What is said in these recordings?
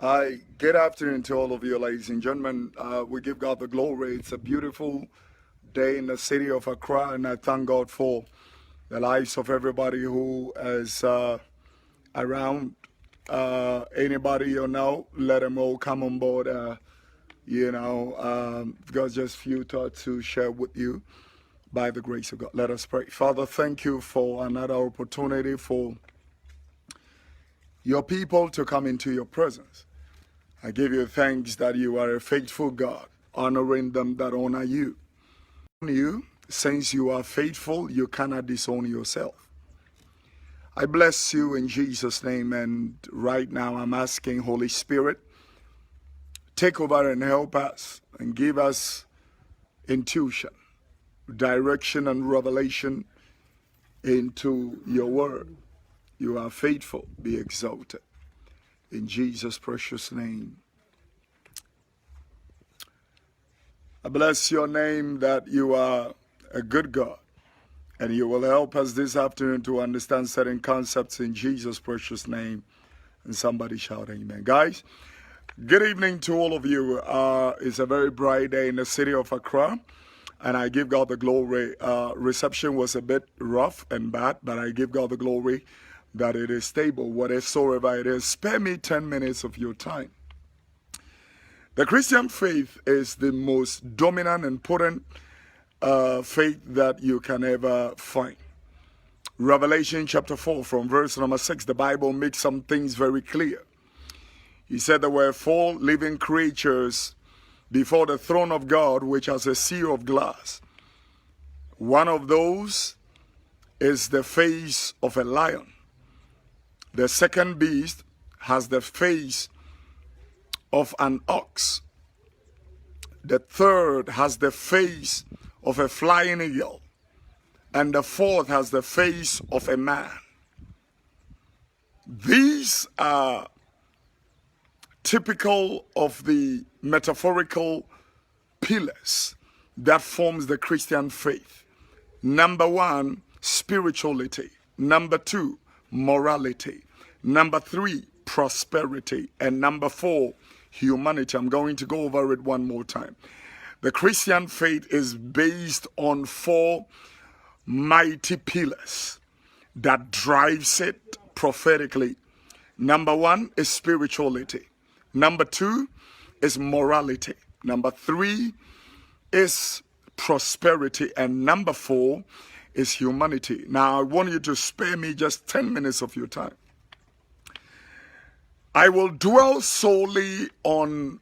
Hi, good afternoon to all of you, ladies and gentlemen. We give God the glory. It's a beautiful day in the city of Accra, and I thank God for the lives of everybody who is around. Anybody you know, let them all come on board. Got just few thoughts to share with you by the grace of God. Let us pray. Father, thank you for another opportunity for your people to come into your presence. I give you thanks that you are a faithful God, honoring them that honor you. Since you are faithful, you cannot disown yourself. I bless you in Jesus' name, and right now I'm asking Holy Spirit, take over and help us and give us intuition, direction, and revelation into your word. You are faithful, be exalted. In Jesus' precious name. I bless your name that you are a good God, and you will help us this afternoon to understand certain concepts in Jesus' precious name. And somebody shout amen. Guys, good evening to all of you. It's a very bright day in the city of Accra, and I give God the glory. Reception was a bit rough and bad, but I give God the glory that it is stable, whatsoever it is. Spare me 10 minutes of your time. The Christian faith is the most dominant and potent faith that you can ever find. Revelation chapter 4 from verse number 6, the Bible makes some things very clear. He said there were 4 living creatures before the throne of God, which has a sea of glass. One of those is the face of a lion. The second beast has the face of an ox. The third has the face of a flying eagle. And the fourth has the face of a man. These are typical of the metaphorical pillars that forms the Christian faith. Number 1, spirituality. Number 2, morality. Number 3, prosperity. And number 4, humanity. I'm going to go over it one more time. The Christian faith is based on 4 mighty pillars that drives it prophetically. Number 1 is spirituality. Number 2 is morality. Number 3 is prosperity. And number 4 is humanity. Now, I want you to spare me just 10 minutes of your time. I will dwell solely on,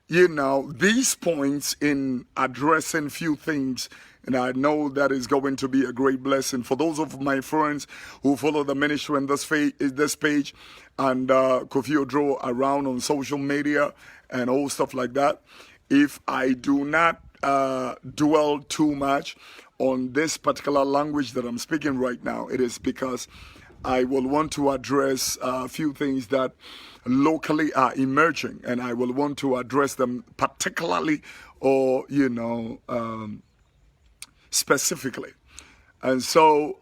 these points in addressing few things. And I know that is going to be a great blessing for those of my friends who follow the ministry on this page and Kofi Oduro around on social media and all stuff like that. If I do not dwell too much on this particular language that I'm speaking right now, it is because I will want to address a few things that locally are emerging, and I will want to address them particularly or, specifically. And so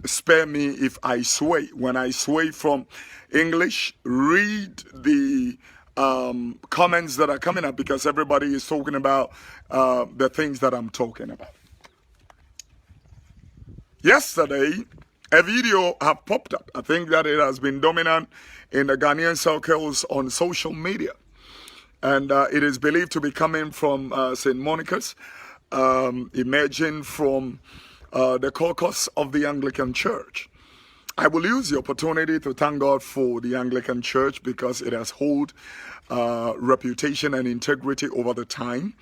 spare me if I sway. When I sway from English, read the comments that are coming up, because everybody is talking about the things that I'm talking about. Yesterday, a video have popped up. I think that it has been dominant in the Ghanaian circles on social media. And it is believed to be coming from St. Monica's, emerging from the caucus of the Anglican Church. I will use the opportunity to thank God for the Anglican Church, because it has held reputation and integrity over the time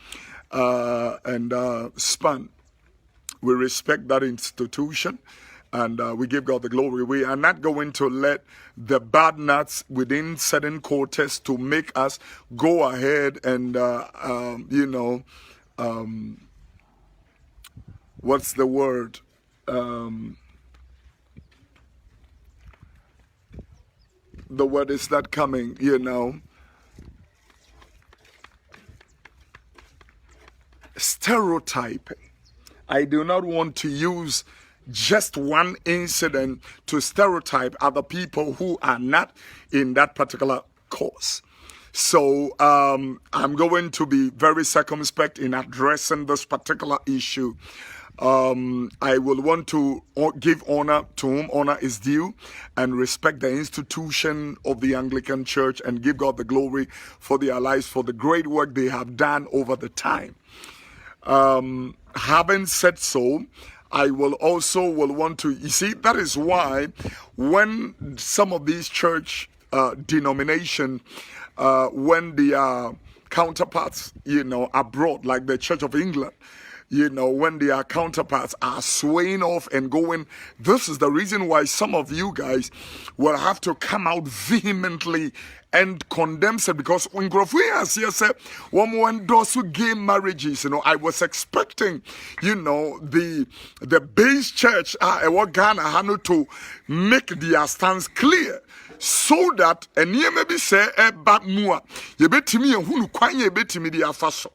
and span. We respect that institution, and we give God the glory. We are not going to let the bad nuts within certain quarters to make us go ahead and, what's the word? The word is not coming, stereotyping. I do not want to use just one incident to stereotype other people who are not in that particular course. So I'm going to be very circumspect in addressing this particular issue. I will want to give honor to whom honor is due and respect the institution of the Anglican Church and give God the glory for their lives, for the great work they have done over the time. Having said so, I will want to, you see, that is why when some of these church denomination, when their counterparts, abroad, like the Church of England, when their counterparts are swaying off and going, this is the reason why some of you guys will have to come out vehemently and condemn it, because when those gay marriages, I was expecting, the base church, Ghana, to make their stance clear, so that and ye maybe say but more ye betimi ehunu kwan ye betimi dia afaso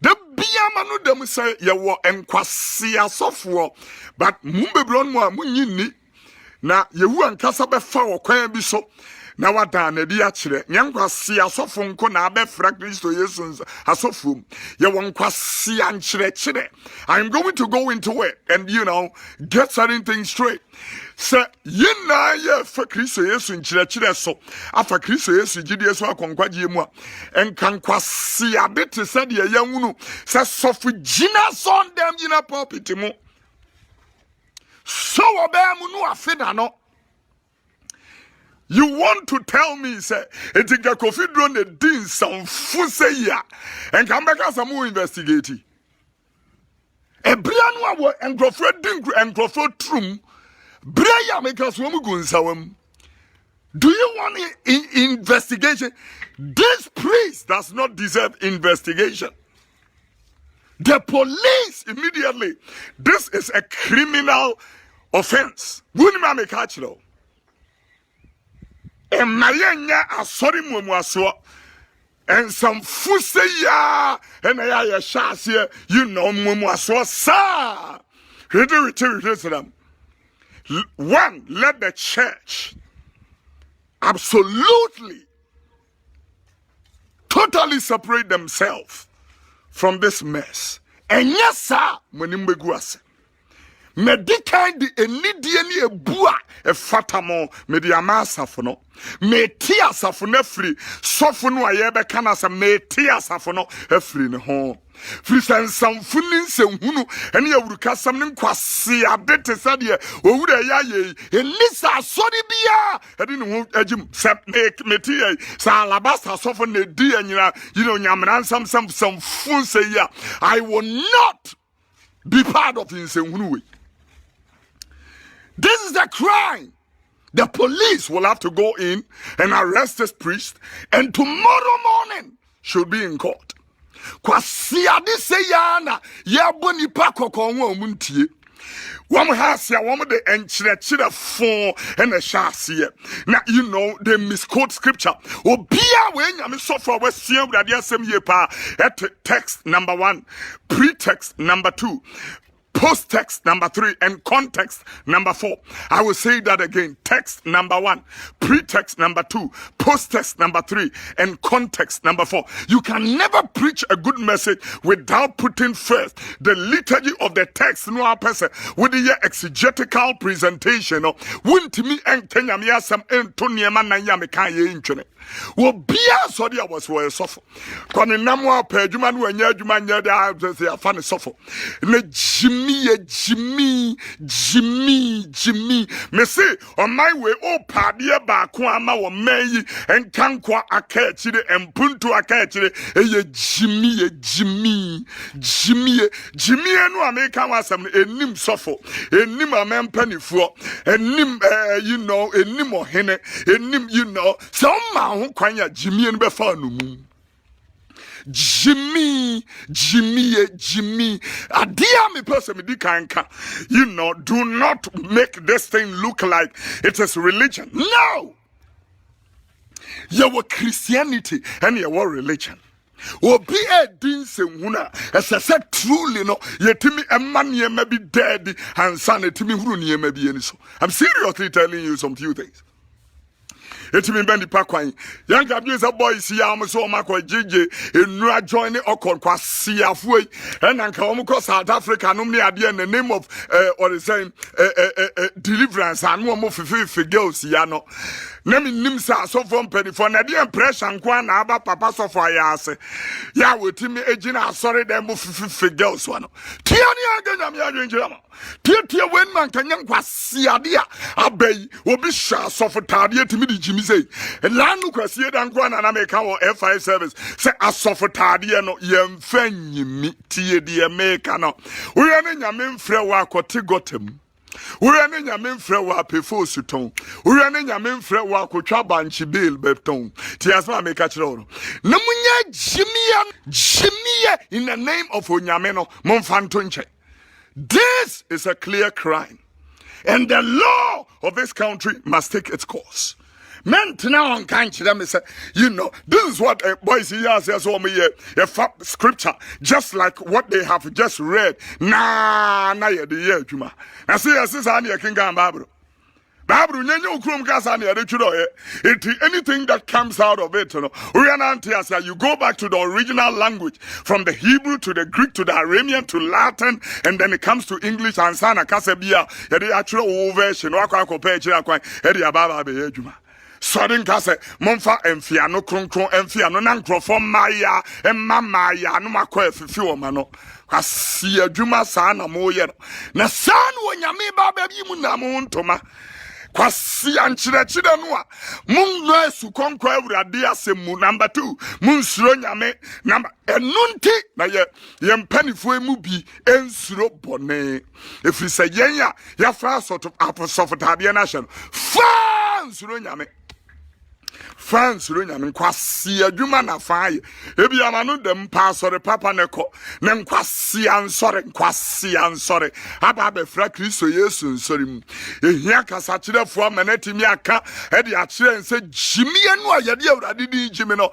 the biama no dem say ye wo enkwase asofo but mumbebron mu a munyini na ye wu ankasa befa wo kwan bi so na wada na di akire nyankwase asofo nko na abefra Kristo Yesu asofo ye wo nkwase anchire. I'm going to go into it and get certain things straight. Say yina ye fa Kristo Yesu nchire so afa Kristo Yesu gidie so akonkwaje mu a enkankwase abete said ye yanhunu say sofo gina son dem gina pulpit mu so obem no afeda no. You want to tell me, say, it's a Kofi Oduro ne din some fuseya and come back as a more investigating. A Brianwa were and Crawford Dink and Crawford Trum, Bria make us woman gunsawam. Do you want investigation? This priest does not deserve investigation. The police immediately. This is a criminal offense. Wouldn't make catch though. And Mayanya are sorry muaso and some fuseya and I shas here, muaso sa. Them. One, let the church absolutely totally separate themselves from this mess. And yes, sir, Munimbeguase. Medikai di enidie ni ebua e fatamo mediama asafo no meti asafo no afiri sofo no aye be kana sa meti asafo no afiri ne ho firi sansamfo ni nsehunu ene awuruka sam ne nkwase abete sade owura ya ye enisa asori bia ede ne ho agim meti sa alabasta sofo ne di anyira nyamran sam fun say ya I will not be part of nsehunu we. This is a crime. The police will have to go in and arrest this priest, and tomorrow morning should be in court. Kwasia di seyana ya boni pa kokonwa omuntie. One has ya one the enchire phone and a chassis. Now they misquote scripture. Obia when you suffer with same that same year pa at text number 1, pretext number 2. Post-text number 3 and context number 4. I will say that again. Text number 1, pretext number 2, post-text number 3, and context number 4. You can never preach a good message without putting first the liturgy of the text. No person with the exegetical presentation. Wouldn't me and Kenya some Antonia Manayame Kaya. Well, be a sorry, I was well suffer. When in Namwa Perjuman, when you're Juman, they are funny suffer. Jimmy. Me say, on my way, oh, Padia Bakwama or May and Kankwa Akachide and Punto Akachide, Jimmy, and no American was some a nim suffer, a nim a man penny for, a nim, a nim or henne, a nim, somehow, Kwanya Jimmy and Befanu. Jimmy. A dear me person, do not make this thing look like it is religion. No! Your Christianity and your religion. Be a dinsen as I said truly no yetimi a man ye may be dead and son etimi huru ye may be any so. I'm seriously telling you some few things. etimi bani pa kwan young abuse boys ya am so makwa jeje enu join okon kwasiafo yi and anka omo ko South Africa no me ade in the name of or the same deliverance and omo fifi girls ya no na me nim sa so from penny for na the impression kwa na aba papa so for ya ase ya wetimi ejina sorry dem mo fifi girls wa no tia ni aganya me adwenjira tia wen man kanyam kwasiade a abai obi sha so for tade timi di jimi sei lanu kwasie dan kwa na me ka wo F5 service say asofotade no yemfa nyimi tie de meka no we ne nyame mfrɛ wa akote gotem we ne nyame mfrɛ wa apefo suton we ne nyame mfrɛ wa akotwa banchi bill beton tie asma meka kyerɛ no na munya jimiye in the name of onyame no momfa nto nche. This is a clear crime and the law of this country must take its course. Men now on kind to them say, you know, this is what boys here says over me scripture, just like what they have just read. Nah, the year, Juma. I see a sister and your king and Bible. Bible, anything that comes out of it, you go back to the original language, from the Hebrew to the Greek to the Aramean to Latin, and then it comes to English and Sana Kasabia, the actual version, Sudden kase monfa emfiano kronkron emfiano na nkrofo maya emamaya no makwa efifi o ma no kwasi adwuma saa na mo ye no na saa no nyame ba ba bi mu na mo ntoma kwasi ankyerɛkyerɛ no a mun no asu konkwa awurade asɛm number 2 mun suro nyame number enunti na ye mpanifo emu bi ensuro bone efiri sɛ yɛn a yɛfa sort of apostofotade na hye no fa nsuro nyame France runyam nkwasi adwuma na faaye ebi amano dem pa sore papa neko ne nkwasi ansore aba be fra Kristo Yesu nsori mu ehia kasa kyerefo amanatimi aka e de akyere nse jimie no ayade awurade di jimi no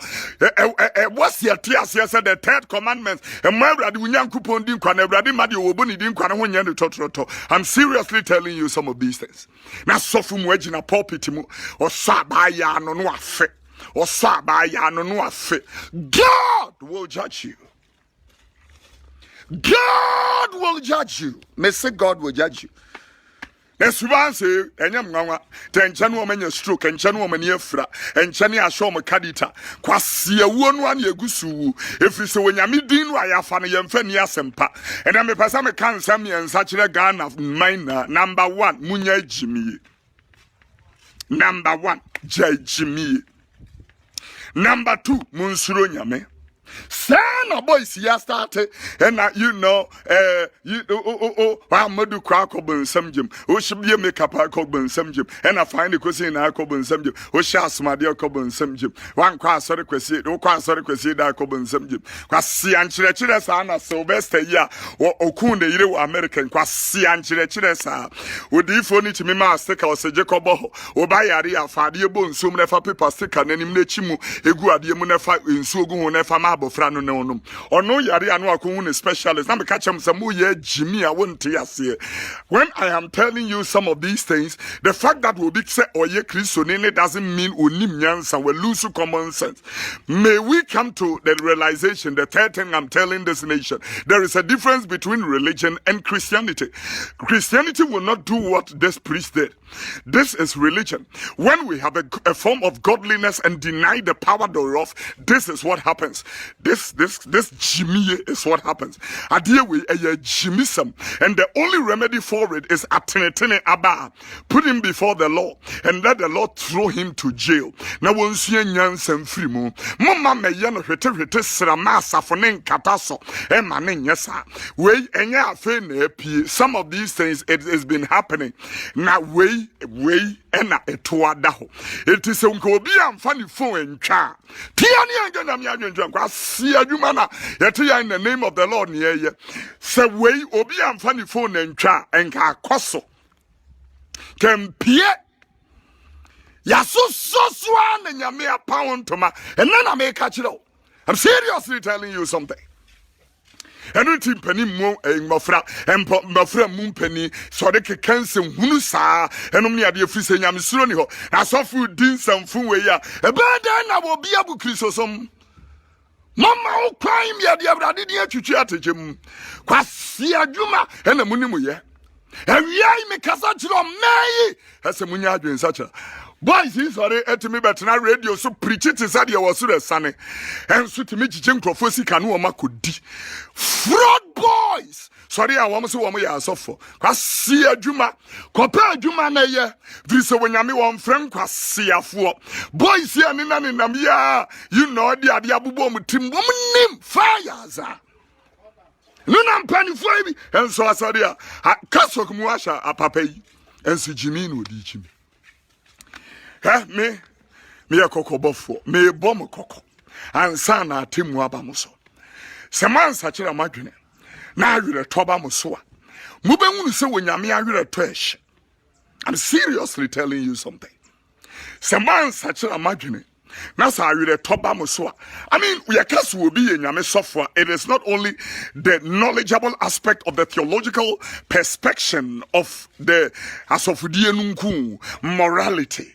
wasi atiase se the third commandment e ma awurade unyankopon di nkwa na awurade ma de obo ni di nkwa na ho nya ne totroto. I'm seriously telling you some of these things. Na sofu mu agina pulpit mu osa ba ya no no afe God will judge you. God will judge you. May say God will judge you. Nesuban say enyam nwanwa tenche no omanya stroke enche no omani afra enche ne ahwe om kadita kwase awuo no an yegusu efiri se wonyame din no ayafa no yemfa ni asempa ena me pesa me kan nsam yensa kire Ghana mine number 1 munya jimiye. Number 1 jimiye. Number 2, munsuro nyame. Sana boys ya started and you know Amadu Krako ben samjim o shibye makeup akọ ben samjim and I find the question na akọ ben samjim o sha smade akọ ben samjim wan kwa asore kwesi o kwa asore kwesi da akọ ben samjim kwa si ankyerɛkyerɛ sa na Sylvester ya okun de yire wo American kwa si ankyerɛkyerɛ sa odifo ni timi ma sticker o se Jacob o ba yare afade ebo nsum na fa paper sticker nanim na chimu egu ade mu na fa nsu ogu ho na fa ma frano ne onum ono yare anu akohu ne specialist na me catch am some ye jimi a wonte ase. When I am telling you some of these things, the fact that we be say oye Kristo ne doesn't mean onim nyansa we lose common sense. May we come to the realization, the third thing I'm telling this nation, there is a difference between religion and Christianity. Christianity will not do what this priest did. This is religion. When we have a form of godliness and deny the power thereof, this is what happens. This Jimmy is what happens. Adie we a Jimism, and the only remedy for it is atenetene aba. Put him before the law and let the Lord throw him to jail. Now once you nyansem free mu, mama me ye no hwete srama safonen kataso e mane nyesa. We enya afe na pie. Some of these things it has been happening. Now we ena etoada ho. It is unko obi amfa ni phone ntwa. Tia ni anga na me adwendwa kwa si adwuma na yete ya in the name of the Lord ne ye. Se we obi amfa ni phone ntwa enka akoso. Kempie ya so na nyame apawon toma. Ena na me ka kire o. I'm seriously telling you something. enu ti mpani mu ngofra empo ngofra mu mpani so de kekanse hunu saa enum ne ade afiri se nyamesuro ni ho na sofu din samfu we ya ebeda na wo bia bu kristosom mama o kwan mi ade abrade din atwitwi ategem kwase adwuma ena munimu ye ewia me kasa chiro mai ese munya adwen sacha boys is sorry etimi betena radio so preach it said you was the sane enso timi gige nkrofo sika no ma kodi fraud boys sorry a wo so wo ya asofo kwase adwuma kopa adwuma na ye vise wonyame wo mfrem kwase afo boys ya ni na nam ya you know the ade abubo mutim wo nim fires nuna mpanifo bi enso asade a kasok mu asha apapa yi enso jimi no di chimi me yakokobofo me bom koko ansa na atemu aba mo so se mansa kira madwene na awere toba mo so a mubehunu se wonyame awere to ehye. I'm seriously telling you something. Se mansa kira madwene na sa awere toba mo so a I mean we akaso obi ye nyame sofo. It is not only the knowledgeable aspect of the theological perspective of the asofudie nunku morality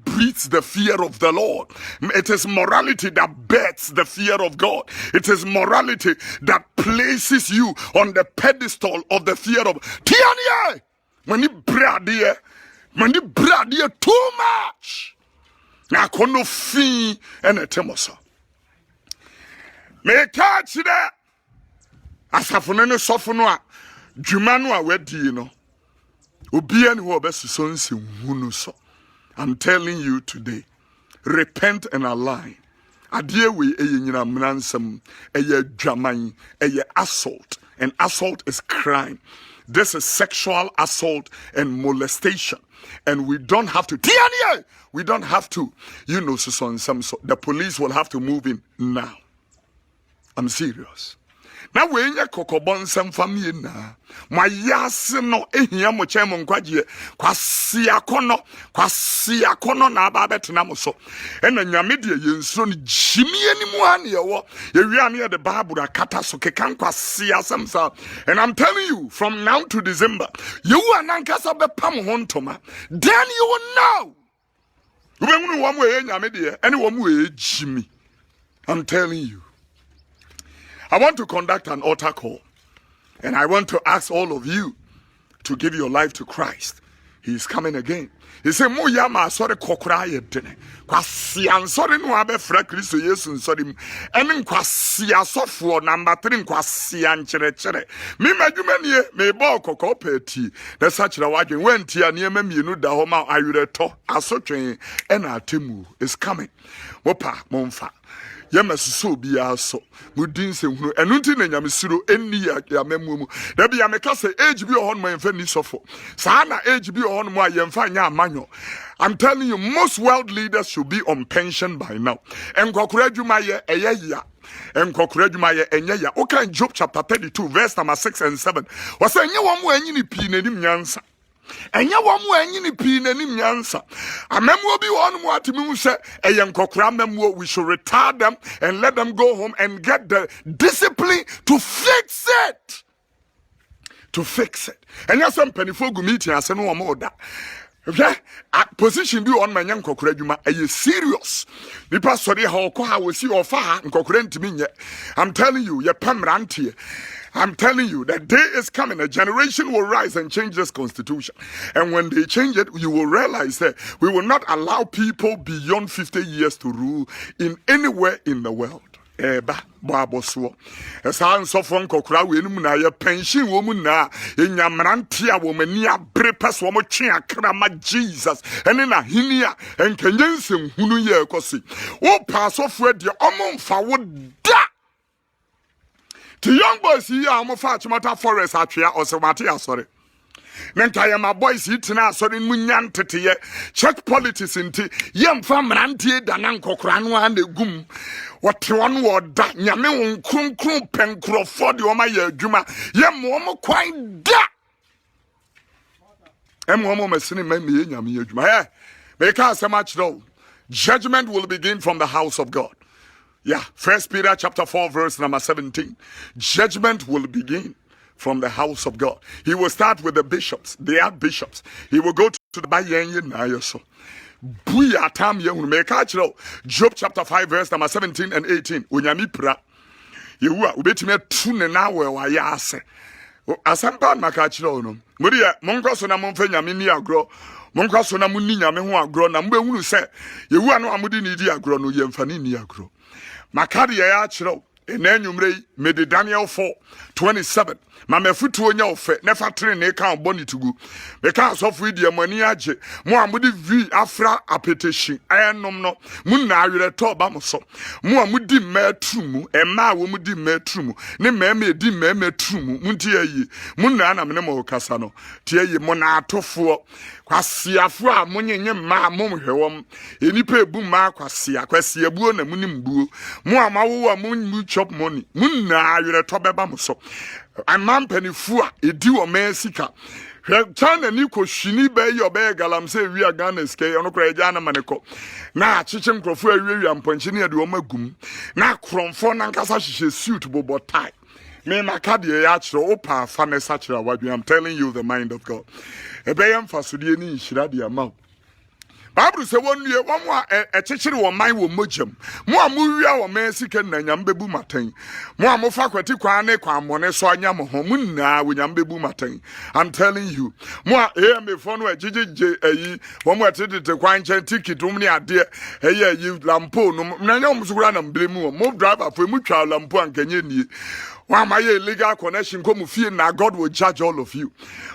breeds the fear of the Lord. It is morality that births the fear of God. It is morality that places you on the pedestal of the fear of Tiania. When you brady too much. Na kono fi ene temoso. Me catch that. Asafune ne sofunu a dwuma no a wadi no obia ne ho obesuso nsi hunu so. I'm telling you today, repent and align. Adie we eye nyina mnansam eye dwaman eye assault, and assault is crime. This is sexual assault and molestation, and we don't have to so the police will have to move in now. I'm serious. Na wenya kokobon sem family na mayase no ehia mo chemo nkwaje kwase akono na aba betena mo so ena nyame de yenso ni jimi animu an ye wo ye wi an ye the bible akata so kekan kwase asem sa. And I'm telling you, from now to December you anankasa bepam ho ntoma, then you will know ubengunu wo mo ye nyame de ene wo mo ye jimi. I'm telling you, I want to conduct an altar call, and I want to ask all of you to give your life to Christ. He is coming again. He said, "Mo yama sorry kokra ye dene. Kwasi ansori no abe fra Kristo Yesu nsori. Emi kwasi asofo number 3 kwasi ankyere. Me madwuma nie me bo kokko peti. Na sachira wadwen wenti aniema mienu da ho ma awereto asotwen ena atemu is coming. Mopa momfa. Yamasuso biya so mudin se hunu enunti na nyamesuro enni ya mamumu da bia meka se age bi ohon ma yemfa ni sofo sa na age bi ohon mu ayemfa nya amanyo. I'm telling you, most world leaders should be on pension by now. Enkokura dwuma ye eyeya enkokura dwuma ye enyeya. Okay, Job chapter 32 verse number 6 and 7 was enye wo mu anyi ni pi nanim nyansa. Enya wo mu anyi ni pi nanim nyansa. Amemwo bi won mu atimi hu se eyenkokura memwo. We should retard them and let them go home and get the discipline to fix it. And yes, some penifo gumiti ase no mo da. Okay, position be on my young kokraduma. Are you serious? Nipa sorry how we see or far and kokrentimine. I'm telling you, you're pamrantie. I'm telling you, that day is coming. A generation will rise and change this constitution. And when they change it, you will realize that we will not allow people beyond 50 years to rule in anywhere in the world. Eba baboswo esa nsofo nkokura we enu na ye pension wo mu na enyamrante a wo mani abre peso mo twe akra ma Jesus ene na hini a enkanyensem hunu ye ekosi wo pasofo de omomfa wo da the young boys here amofa chimata forest atwea osomate asore Mentaya my boys hitina sorry munyan tete church politics inti yemfa mrantie danan kokora no ande gum what one word da nyame won krunkrum penkrofo de o ma ya adwuma yemo mo kwan da emo mo mesini ma me nyame adwuma me ka asema chiro judgment will begin from the house of God. Yeah, 1 Peter chapter 4 verse number 17. Judgment will begin from the house of God. He will start with the bishops, the archbishops. He will go to the Bayenye Nayoso. Buya tam yehun meka Job chapter 5 verse number 17 and 18. Unyami pra. Yewa ubetime tu ne na we wa ya ase. Asampa maka chiro no. Muri ya monko so na monfa nyame ni agro. Monko so na munni nyame ho agro na mbe hunu se yewa no amudi ni di agro no yemfa ni agro. Makadi ya chiro enanyumre mede Daniel 4:27. Mama futu onya ofe nefa tre ne kan boni tugu me kan so fu die mani age mo amudi vi afra apetition ayenom no mun na awere to ba mo so mo amudi matrumu ema wo mudi matrumu ne mema edi mema trumu munti ayi mun na me ne mo kasa no tie yi mo na atofo kwasiafo a monyenye ma mo hwewom enipa ebu ma kwasia buo na munim buo mo amawo a mun chop money mun na awere to beba mo so amampanifu a edi o mesika China ni ko shini be yo be galamse wi Ghana ske ono kra eja na maneko na achiche nkrofo awie amponchi ne de o magum na kromfo na nkasa hihye suit bobo tie me makade ya kire opa fa ne sa kire wadwe. I'm telling you the mind of God. Ebeyem fasodie ni nhira de ama Bible say won nue won a chechiri won man wo mojam mo amuwia wo man sika na nyam bebu maten mo amofa kwati kwan ne kwan mone so anyam ho mun na wo nyam bebu maten. I'm telling you mo me phone no agigije ayi wo mo atete kwan chen ticket um ne ade ayi lampo no na nyam sukura na mblemu mo driver fo mu twa lampo ankanye nie wa my illegal connection come fie na God will judge all of you.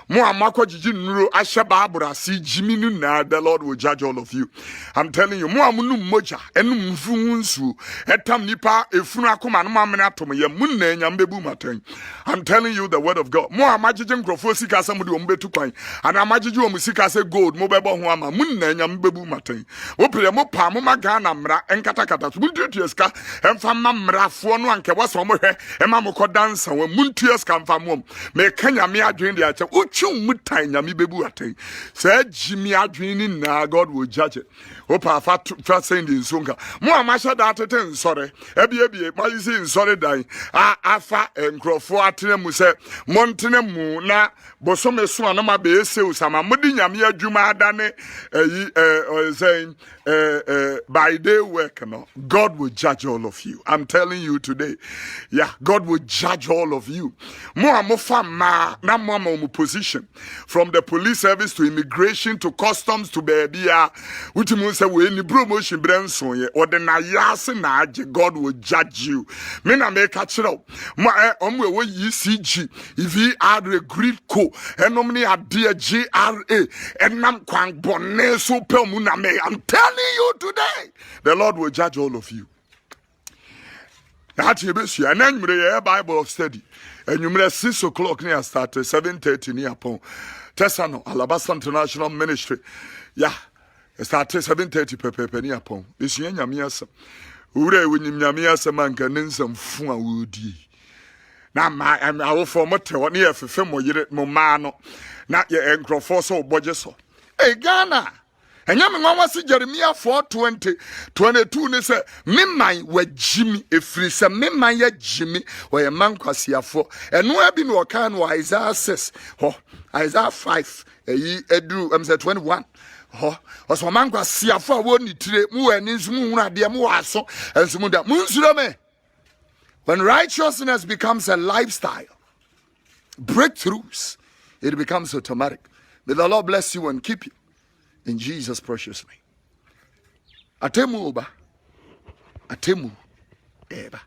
Mo amako jiji nuro ahye baabura si jimi nu na the Lord will judge all of you. I'm telling you mo amunu moja enu mfu nsu etam nipa efunu akoma no mamene atom ye mun na nya mbebu matan. I'm telling you the word of God. Mo amagije nkrofo sika asem de ombetu kwan ana amagije omusika se gold mo bebo ho ama mun na nya mbebu matan. Wo pere mo pa mo maga na mra enkata kata so muntutu eska emfa mamrafo no anke waso mo hwe ema mo dansa when muntuas kan famom me kanya me adwen de ache uchu mutan nyame bebu aten say jimi adwen ni na God will judge it. Opa fa saying the nsunka mo amasha da atete nsore ebie ma yisi nsore dan afa enkrofo atene mu se montene mu na bosome so anoma be ese usama modi nyame adwuma adane saying by day work no God will judge all of you. I'm telling you today, yeah, God will judge all of you. Mo ma na mo position from the police service to immigration to customs to babia which means say we ni promotion branson ye or the na yase na age God will judge you. Me na make a chiro mo we ECG if he are a great co enom ni ade GRA enam kwan bone so pe mu na me. I'm telling you today, the Lord will judge all of you. That's your and then the Bible of study. And you may 6 o'clock near start 7:30 near upon Tessano, Alabasta International Ministry. Yeah, start 7:30 per near upon. It's Yamiasa. Ure when Yamiasa man can name some fun woody. Now, I will form a tail near for film or yet momano. Not your ankle for so bodgeso. Hey, Ghana. And Yamma see Jeremiah 4:20-22 ne say me man we Jimmy efri say me man ye Jimmy we a man kwasia for and no be no kan wa Isaiah 6 Isaiah 5 edu say 21 was man kwasia for woni tire mu ani nsumu hunu ade mu waso ensumu da mu nsuro me. When righteousness becomes a lifestyle, breakthroughs, it becomes automatic. May the Lord bless you and keep you. In Jesus' precious name. Atemu oba. Atemu eba.